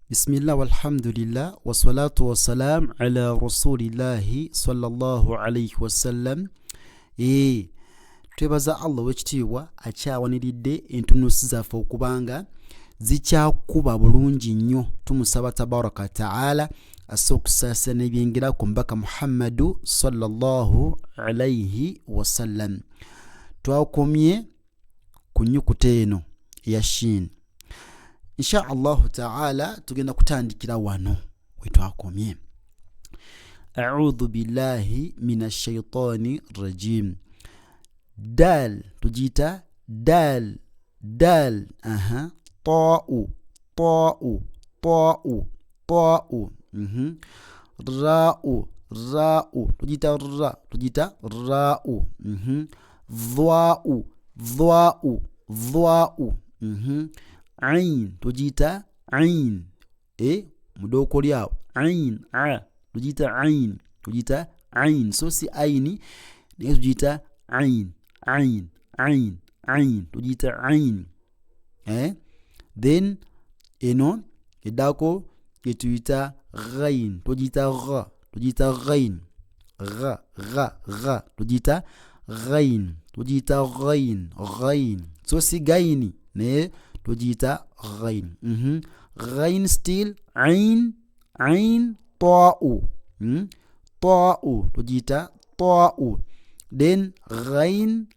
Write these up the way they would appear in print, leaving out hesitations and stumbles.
بسم الله والحمد لله والصلاة والسلام على رسول الله صلى الله عليه وسلم. Twebaza Allah wekitiibwa akyawaniridde entunusi zaffe okubanga zikyakuba bulungi nnyo. Tumusaba tabaraka ta'ala asokusaasa n'ebyengera ku mbaka Muhammadu sallallahu alayhi wasallam. Twakomye ku nnyukuta eno ya shin. Insha Allah ta'ala tugenda kutandikira wano wetwakomye. A'udhu billahi minash shaitani rajim. Dal tujita dal ta'u ra'u tujita ra'u dhwa'u ain tujita ain mudoko lyao ain tujita ain so si aini ni tujita ain tujita ain. Then eno edako tujita ghain tujita ghain tujita ghain so si gaini ne tujita ghain. Ghain still ain ta'u tujita ta'u. Then ghain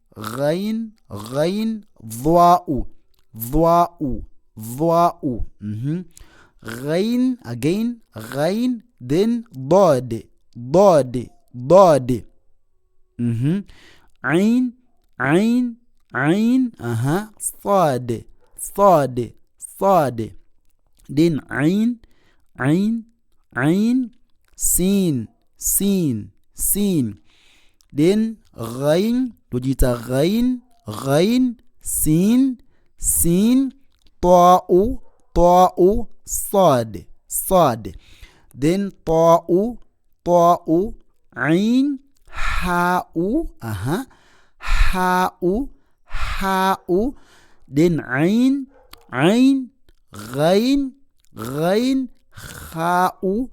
dhwa'u ghain again ghain. Then dad ain sad. Then ain sin. Then ghain tujita ghain sin ta'u sad. Then ta'u ain ha'u then ain ghain ha'u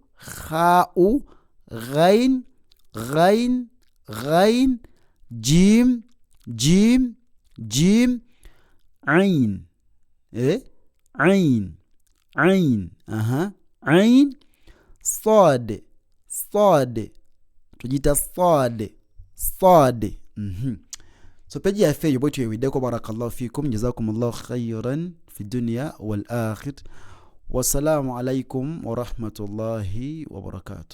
ghain jim ain ain sad tujita sad. So peji ya feyo bwetu yewiddeko. Barakallahu fikum, jazakumullahu khayran fi dunya wal akhir. Wassalamu alaikum wa rahmatullahi wa barakatuh.